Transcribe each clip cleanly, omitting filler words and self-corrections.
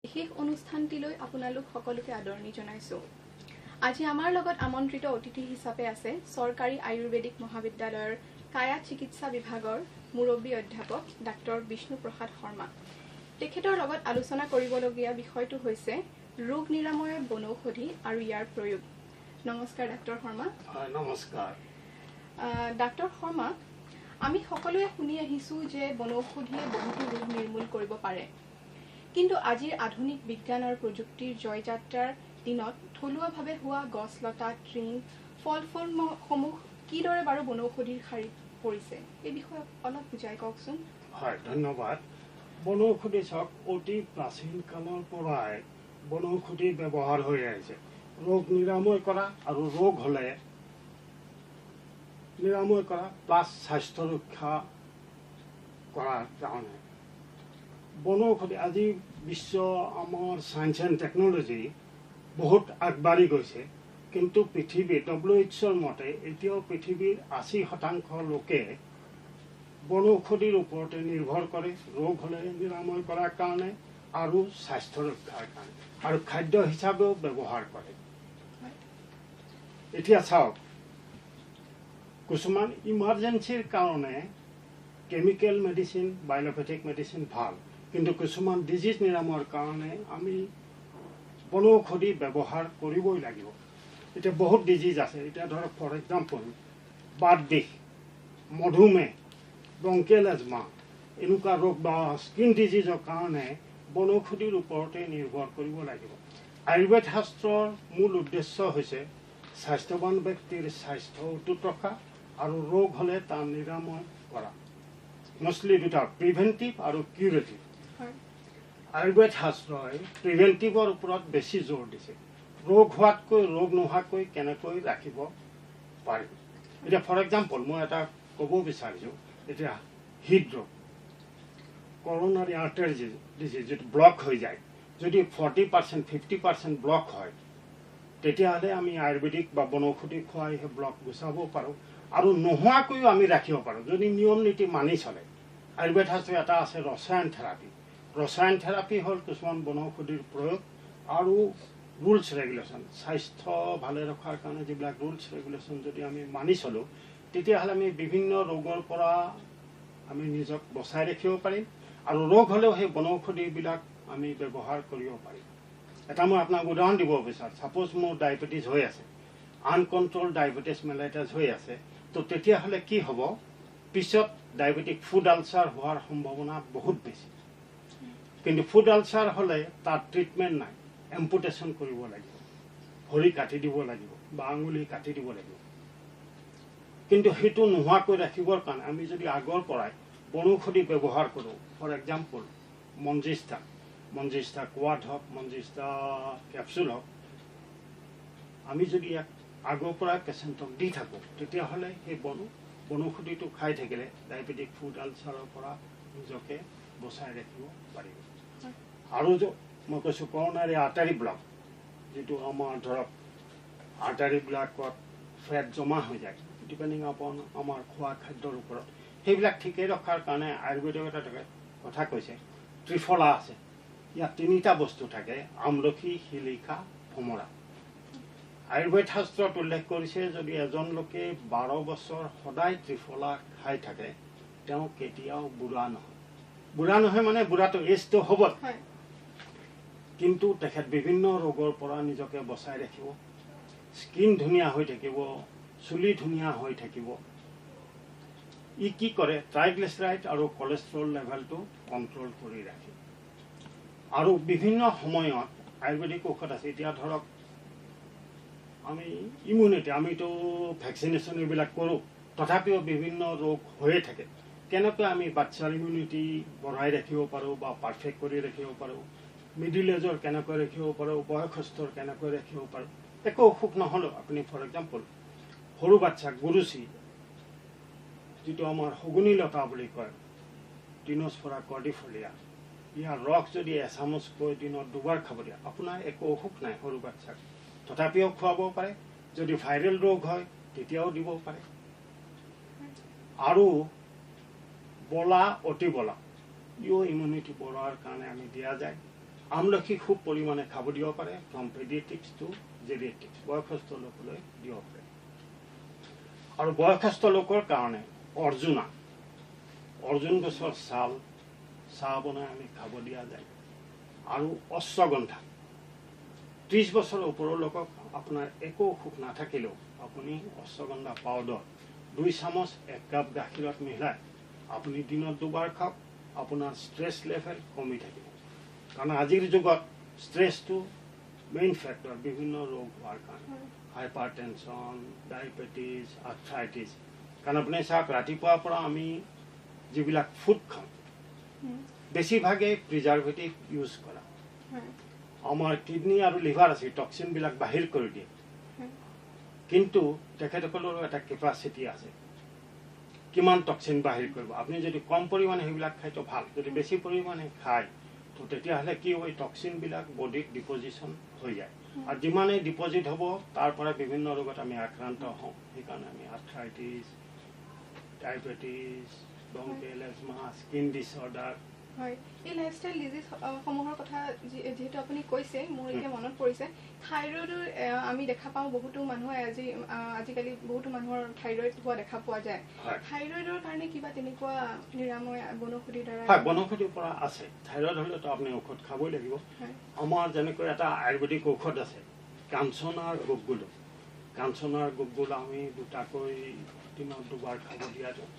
বিশেষ অনুষ্ঠানটিলৈ আপোনালোক সকলোকে আদৰণি জনাইছোঁ। আজি আমাৰ লগত আমন্ত্ৰিত অতিথি হিচাপে আছে চৰকাৰী আয়ুৰ্বেদিক মহাবিদ্যালয়ৰ কায়া চিকিৎসা বিভাগৰ মুৰব্বী অধ্যাপক ডাক্তৰ বিষ্ণু প্ৰসাদ শৰ্মা। তেখেতৰ লগত আলোচনা কৰিবলগীয়া বিষয়টো হৈছে ৰোগ নিৰাময়ৰ বনৌষধি আৰু ইয়াৰ প্ৰয়োগ। নমস্কাৰ ডাক্তৰ শৰ্মা। নমস্কাৰ। ডাক্তৰ শৰ্মা, আমি সকলোৱে শুনি আহিছোঁ যে বনৌষধিয়ে বহুতো ৰোগ নিৰ্মূল কৰিব পাৰে, কিন্তু আজিৰ আধুনিক বিজ্ঞান আৰু প্ৰযুক্তিৰ জয়যাত্ৰাৰ দিনত থলুৱাভাৱে হোৱা গছ লতা তৃণ ফল ফলসমূহ কিদৰে বাৰু বনৌষধিৰ শাৰীত পৰিছে, এই বিষয়ে অলপ বুজাই কওকচোন। হয়, ধন্যবাদ। বনৌষধি চাওক, অতি প্ৰাচীন কালৰ পৰাই বনৌষধি ব্যৱহাৰ হৈ আহিছে ৰোগ নিৰাময় কৰা আৰু ৰোগ হ'লে নিৰাময় কৰা প্লাছ স্বাস্থ্য ৰক্ষা কৰাৰ কাৰণে বনৌষধি আজি বিশ্ব আমাৰ ছায়েন্স এণ্ড টেকন'লজি বহুত আগবাঢ়ি গৈছে, কিন্তু পৃথিৱীৰ WHO মতে এতিয়াও পৃথিৱীৰ 80% লোকে বনৌষধিৰ ওপৰতে নিৰ্ভৰ কৰে ৰোগ হ'লে নিৰাময় কৰাৰ কাৰণে আৰু স্বাস্থ্য ৰক্ষাৰ কাৰণে, আৰু খাদ্য হিচাপেও ব্যৱহাৰ কৰে। এতিয়া চাওক, কিছুমান ইমাৰ্জেঞ্চিৰ কাৰণে কেমিকেল মেডিচিন বায়'ল'পেথিক মেডিচিন ভাল, কিন্তু কিছুমান ডিজিজ নিৰাময়ৰ কাৰণে আমি বনৌষধি ব্যৱহাৰ কৰিবই লাগিব। এতিয়া বহুত ডিজিজ আছে, এতিয়া ধৰক ফৰ এক্সাম্পল বাত বিষ, মধুমেহ, ব্ৰংকিয়েল এজমা, এনেকুৱা ৰোগ বা স্কিন ডিজিজৰ কাৰণে বনৌষধিৰ ওপৰতে নিৰ্ভৰ কৰিব লাগিব। আয়ুৰ্বেদ শাস্ত্ৰৰ মূল উদ্দেশ্য হৈছে স্বাস্থ্যৱান ব্যক্তিৰ স্বাস্থ্য অটুট ৰখা আৰু ৰোগ হ'লে তাৰ নিৰাময় কৰা। মষ্টলি দুটা, প্ৰিভেণ্টিভ আৰু কিউৰেটিভ। আয়ুৰ্বেদ শাস্ত্ৰই প্ৰিভেণ্টিভৰ ওপৰত বেছি জোৰ দিছে, ৰোগ হোৱাতকৈ ৰোগ নোহোৱাকৈ কেনেকৈ ৰাখিব পাৰি। এতিয়া ফৰ এক্সাম্পল মই এটা ক'ব বিচাৰিছোঁ, এতিয়া হৃদৰোগ, কৰ'নাৰী আৰ্টাৰী ডিজিজ যিটো ব্লক হৈ যায়, যদি 40% 50% ব্লক হয়, তেতিয়াহ'লে আমি আয়ুৰ্বেদিক বা বনৌষধি খুৱাই সেই ব্লক গুচাব পাৰোঁ আৰু নোহোৱাকৈও আমি ৰাখিব পাৰোঁ যদি নিয়ম নীতি মানি চলে। আয়ুৰ্বেদ শাস্ত্ৰত এটা আছে ৰসায়ন থেৰাপি। ৰসায়ন থেৰাপি হ'ল কিছুমান বনৌষধিৰ প্ৰয়োগ আৰু ৰুলছ ৰেগুলেশ্যন। স্বাস্থ্য ভালে ৰখাৰ কাৰণে যিবিলাক ৰুলছ ৰেগুলেশ্যন যদি আমি মানি চলোঁ, তেতিয়াহ'লে আমি বিভিন্ন ৰোগৰ পৰা আমি নিজক বচাই ৰাখিব পাৰিম আৰু ৰোগ হ'লেও সেই বনৌষধিবিলাক আমি ব্যৱহাৰ কৰিব পাৰিম। এটা মই আপোনাক উদাহৰণ দিব বিচাৰোঁ। ছাপ'জ মোৰ ডায়েবেটিছ হৈ আছে, আনকণ্ট্ৰল ডায়েবেটিছ মেলাইটাছ হৈ আছে, তো তেতিয়াহ'লে কি হ'ব, পিছত ডায়েবেটিক ফুড আলচাৰ হোৱাৰ সম্ভাৱনা বহুত বেছি। কিন্তু ফুড আলচাৰ হ'লে তাৰ ট্ৰিটমেণ্ট নাই, এম্পুটেশ্যন কৰিব লাগিব, ভৰি কাটি দিব লাগিব বা আঙুলি কাটি দিব লাগিব। কিন্তু সেইটো নোহোৱাকৈ ৰাখিবৰ কাৰণে আমি যদি আগৰ পৰাই বনৌষধি ব্যৱহাৰ কৰোঁ, ফৰ এক্সাম্পল মঞ্জিষ্ঠা কোৱাড হওক, মঞ্জিষ্ঠা কেপচুল হওক, আমি যদি ইয়াক আগৰ পৰাই পেচেণ্টক দি থাকোঁ, তেতিয়াহ'লে সেই বনৌষধিটো খাই থাকিলে ডায়েবেটিক ফুড আলচাৰৰ পৰা নিজকে বচাই ৰাখিব পাৰিব। আৰু মই কৈছোঁ কৰ'নাৰী আৰ্টাৰী ব্লক, যিটো আমাৰ ধৰক আৰ্টাৰীবিলাকত ফেট জমা হৈ যায় ডিপেণ্ডিং আপন আমাৰ খোৱা খাদ্যৰ ওপৰত, সেইবিলাক ঠিকেই ৰখাৰ কাৰণে আয়ুৰ্বেদৰ এটা কথা কৈছে, ত্ৰিফলা আছে। ইয়াত 3টা বস্তু থাকে, আমলখি, শিলিখা, ভোমোৰা। আয়ুৰ্বেদ শাস্ত্ৰত উল্লেখ কৰিছে যদি এজন লোকে 12 বছৰ সদায় ত্ৰিফলা খাই থাকে, তেওঁ কেতিয়াও বুঢ়া নহয়। বুঢ়া নহয় মানে বুঢ়াটো এজটো হ'ব, কিন্তু তেখেত বিভিন্ন ৰোগৰ পৰা নিজকে বচাই ৰাখিব, স্কিন ধুনীয়া হৈ থাকিব, চুলি ধুনীয়া হৈ থাকিব। ই কি কৰে, ট্ৰাইগ্লিচাৰাইড আৰু কলেষ্ট্ৰল লেভেলটো কণ্ট্ৰল কৰি ৰাখে। আৰু বিভিন্ন সময়ত আয়ুৰ্বেদিক ঔষধ আছে। এতিয়া ধৰক আমি ইমিউনিটি, আমিতো ভেকচিনেশ্যন এইবিলাক কৰোঁ, তথাপিও বিভিন্ন ৰোগ হৈয়ে থাকে। কেনেকৈ আমি বাচ্চাৰ ইমিউনিটি বঢ়াই ৰাখিব পাৰোঁ বা পাৰফেক্ট কৰি ৰাখিব পাৰোঁ, মিডিল এজৰ কেনেকৈ ৰাখিব পাৰোঁ, বয়সস্থৰ কেনেকৈ ৰাখিব পাৰোঁ। একো অসুখ নহ'লেও আপুনি ফৰ এক্সাম্পল সৰু বাচ্চাক গুৰুচি, যিটো আমাৰ শগুনী লতা বুলি কয়, টিনোস্পৰা কৰ্ডিফলিয়া, ইয়াৰ ৰস যদি এচামুচকৈ দিনত 2বাৰ খাব দিয়ে, আপোনাৰ একো অসুখ নাই সৰু বাচ্চাক, তথাপিও খুৱাব পাৰে। যদি ভাইৰেল ৰোগ হয় তেতিয়াও দিব পাৰে। আৰু বলা, অতি বলা, ইও ইমিউনিটি বঢ়োৱাৰ কাৰণে আমি দিয়া যায়। আমলখি খুব পৰিমাণে খাব দিব পাৰে ফ্ৰম পেডিয়াট্ৰিক্স টু জেৰিয়াট্ৰিক্স বয়সস্থ লোকলৈ দিব পাৰে আৰু বয়সস্থ লোকৰ কাৰণে অৰ্জুন গছৰ চাহ বনাই আমি খাব দিয়া যায় আৰু অশ্বগন্ধা 30 বছৰৰ ওপৰৰ লোকক আপোনাৰ একো অসুখ নাথাকিলেও আপুনি অশ্বগন্ধা পাউডাৰ 2 চামুচ 1 কাপ গাখীৰত মিলাই আপুনি দিনত 2 বাৰ খাওক আপোনাৰ ষ্ট্ৰেছ লেভেল কমি থাকিব কাৰণ আজিৰ যুগত ষ্ট্ৰেছটো মেইন ফেক্টৰ বিভিন্ন ৰোগ হোৱাৰ কাৰণে হাইপাৰটেনশ্যন ডায়েবেটিছ আৰ্থ্ৰাইটিছ কাৰণ আপুনি চাওক ৰাতিপুৱাৰ পৰা আমি যিবিলাক ফুড খাওঁ বেছিভাগেই প্ৰিজাৰ্ভেটিভ ইউজ কৰা আমাৰ কিডনি আৰু লিভাৰ আছে টক্সিনবিলাক বাহিৰ কৰি দিয়ে কিন্তু তেখেতসকলৰো এটা কেপাচিটি আছে কিমান টক্সিন বাহিৰ কৰিব আপুনি যদি কম পৰিমাণে সেইবিলাক খায় তো ভাল যদি বেছি পৰিমাণে খায় তো তেতিয়াহ'লে কি হয় টক্সিনবিলাক বডিত ডিপজিশ্যন হৈ যায় আৰু যিমানেই ডিপজিট হ'ব তাৰ পৰা বিভিন্ন ৰোগত আমি আক্ৰান্ত হওঁ সেইকাৰণে আমি arthritis diabetes bronchial asthma skin disorder হয় এই লাইফষ্টাইল ডিজিজ সমূহৰ কথা যেহেতু আপুনি কৈছে মোৰ এতিয়া মনত পৰিছে থাইৰয়ডৰ আমি দেখা পাওঁ বহুতো মানুহে আজিকালি বহুতো মানুহৰ থাইৰয়ড হোৱা দেখা পোৱা যায় থাইৰয়ডৰ কাৰণে কিবা তেনেকুৱা নিৰাময় বনৌষধিৰ দ্বাৰা হয় বনৌষধিৰ পৰা আছে থাইৰয়ড হ'লেতো আপুনি ঔষধ খাবই লাগিব আমাৰ যেনেকৈ এটা আয়ুৰ্বেদিক ঔষধ আছে কাঞ্চনাৰ গুগগুল আমি দুটাকৈ দিনত 2 বাৰ খাব দিয়া দিওঁ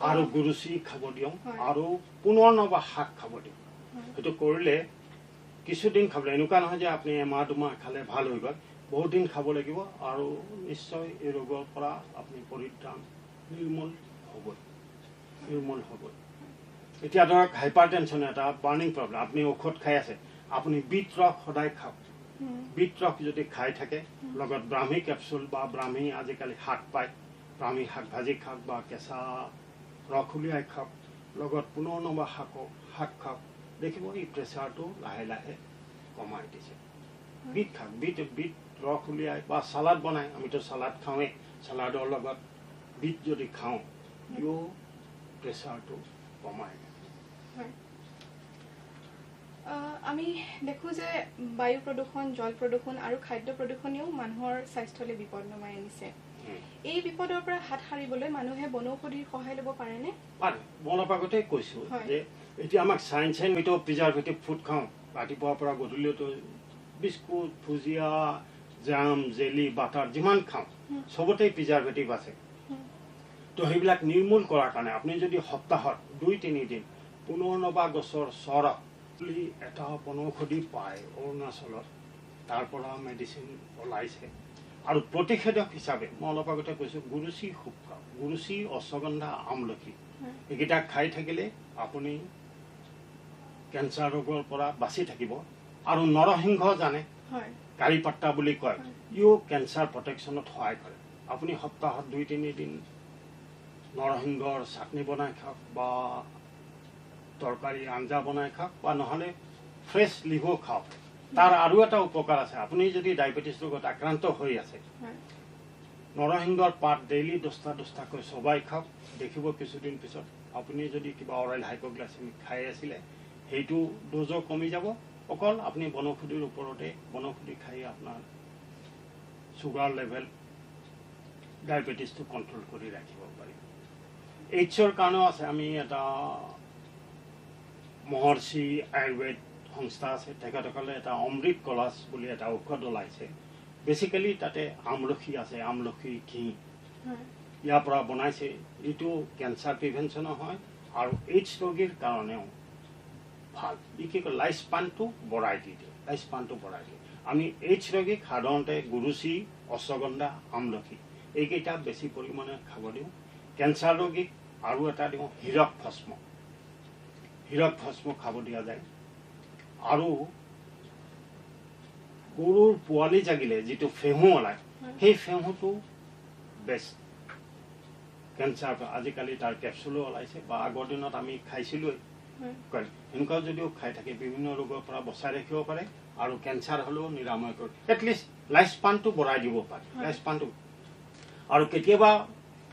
আৰু গুৰুচি খাব দিওঁ আৰু পুনৰ্নবা শাক খাব দিওঁ সেইটো কৰিলে কিছুদিন খাব এনেকুৱা নহয় যে আপুনি এমাহ 2 মাহ খালে ভাল হৈ গ'ল বহুত দিন খাব লাগিব আৰু নিশ্চয় এই ৰোগৰ পৰা আপুনি পৰিত্ৰাণ নিৰ্মূল হ'ব এতিয়া ধৰক হাইপাৰটেনশ্যন এটা বাৰ্নিং প্ৰব্লেম আপুনি ঔষধ খাই আছে আপুনি বিট ৰস সদায় খাওক বিট ৰস যদি খাই থাকে লগত ব্ৰাহ্মী কেপচুল বা ব্ৰাহ্মী আজিকালি শাক পায় ব্ৰাহ্মী শাক ভাজি খাওক বা কেঁচা ৰস উলিয়াই খাওক লগত পুনৰ্নবা শাক খাওক দেখিব এই প্ৰেছাৰটো লাহে লাহে কমাই দিছে বিট খাওক বিট ৰস উলিয়াই বা চালাড বনাই আমিতো চালাড খাওঁৱেই চালাডৰ লগত বিট যদি খাওঁ ইও প্ৰেছাৰটো কমাই আমি দেখো যে বায়ু প্ৰদূষণ জল প্ৰদূষণ আৰু খাদ্য প্ৰদূষণেও মানুহৰ স্বাস্থ্যলৈ বিপদ নমাই আনিছে এই বিপদৰ পৰা হাত সাৰিবলৈ মানুহে বনৌষধিৰ সহায় ল'ব পাৰেনে পাৰে মই অলপ আগতে কৈছোঁ যে এতিয়া আমাক চাইন্সে মিটো প্ৰিজাৰ্ভেটিভ ফুড খাওঁ ৰাতিপুৱাৰ পৰা গধূলিতো বিস্কুট ভুজিয়া জাম জেলি বাটাৰ যিমান খাওঁ চবতেই প্ৰিজাৰ্ভেটিভ আছে তো সেইবিলাক নিৰ্মূল কৰাৰ কাৰণে আপুনি যদি সপ্তাহত 2-3 দিন পুনৰ্নবা গছৰ চৰক বুলি এটা বনৌষধি পায় অৰুণাচলত তাৰ পৰা মেডিচিন ওলাইছে আৰু প্ৰতিষেধক হিচাপে মই অলপ আগতে কৈছোঁ গুৰুচি খুব খাওঁ গুৰুচি অশ্বগন্ধা আমলখি এইকেইটা খাই থাকিলে আপুনি কেঞ্চাৰ ৰোগৰ পৰা বাচি থাকিব আৰু নৰসিংহ জানে কাৰিপাত্তা বুলি কয় ইও কেঞ্চাৰ প্ৰটেকশ্যনত সহায় কৰে আপুনি সপ্তাহত 2-3 দিন নৰসিংহৰ চাটনি বনাই খাওক বা তৰকাৰী আঞ্জা বনাই খাওক বা নহ'লে ফ্ৰেছ লিভো খাওক তাৰ আৰু এটা উপকাৰ আছে আপুনি যদি ডায়েবেটিছ ৰোগত আক্ৰান্ত হৈ আছে নৰসিংহৰ পাত ডেইলি 10টা চবাই খাওক দেখিব কিছুদিন পিছত আপুনি যদি কিবা অৰেল হাইপোগ্লাইচেমিক খাই আছিলে সেইটো ড'জো কমি যাব অকল আপুনি বনৌষধিৰ ওপৰতে বনৌষধি খাই আপোনাৰ চুগাৰ লেভেল ডায়েবেটিছটো কণ্ট্ৰল কৰি ৰাখিব পাৰিব এইচৰ কাৰণেও আছে আমি এটা মহৰ্ষি আয়ুৰ্বেদ সংস্থা আছে তেখেতসকলে এটা অমৃত কলাছ বুলি এটা ঔষধ ওলাইছে বেচিকেলি তাতে আমলখি আছে আমলখি ঘি ইয়াৰ পৰা বনাইছে এইটো কেঞ্চাৰ প্ৰিভেনশ্যনো হয় আৰু এইচ ৰোগীৰ কাৰণেও ভাল ই কি কয় লাইফ স্পানটো বঢ়াই দিয়ে আমি এইচ ৰোগীক সাধাৰণতে গুৰুচি অশ্বগন্ধা আমলখি এইকেইটা বেছি পৰিমাণে খাব দিওঁ কেঞ্চাৰ ৰোগীক আৰু এটা দিওঁ হীৰক ভস্ম খাব দিয়া যায় আৰু গৰুৰ পোৱালি জাগিলে যিটো ফেহু ওলায় সেই ফেহুটো বেষ্ট কেঞ্চাৰ আজিকালি তাৰ কেপচুলো ওলাইছে বা আগৰ দিনত আমি খাইছিলোঁৱেই সেনেকুৱাও যদিও খাই থাকে বিভিন্ন ৰোগৰ পৰা বচাই ৰাখিব পাৰে আৰু কেঞ্চাৰ হ'লেও নিৰাময় কৰে এটলিষ্ট লাইফ স্পানটো বঢ়াই দিব পাৰে লাইফ স্পানটো আৰু কেতিয়াবা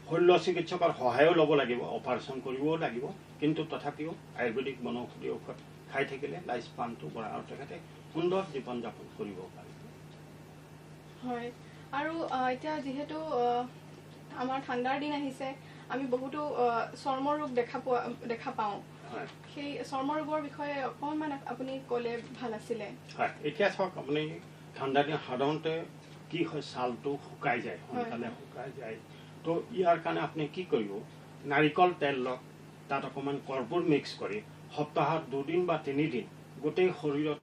শল্য চিকিৎসকৰ সহায়ো ল'ব লাগিব অপাৰেশ্যন কৰিবও লাগিব কিন্তু তথাপিও আয়ুৰ্বেদিক বনৌষধি ঔষধ খাই থাকিলে লাইফ স্পানটো বঢ়া আৰু তেখেতে সুন্দৰ জীৱন যাপন কৰিব পাৰিব। হয়, আৰু এতিয়া যিহেতু আমাৰ ঠাণ্ডাৰ দিন আহিছে, আমি বহুতো চৰ্ম ৰোগ দেখা পাওঁ। সেই চৰ্ম ৰোগৰ বিষয়ে অকণমান আপুনি ক'লে ভাল আছিলে। হয়, এতিয়া চাওক আপুনি ঠাণ্ডা দিন সাধাৰণতে কি হয়, ছালটো শুকাই যায়, সোনকালে শুকাই যায়। তো ইয়াৰ কাৰণে আপুনি কি কৰিব, নাৰিকল তেল লওক, তাত অকণমান কৰ্পূৰ মিক্স কৰি সপ্তাহত 2 দিন বা 3 দিন গোটেই শৰীৰত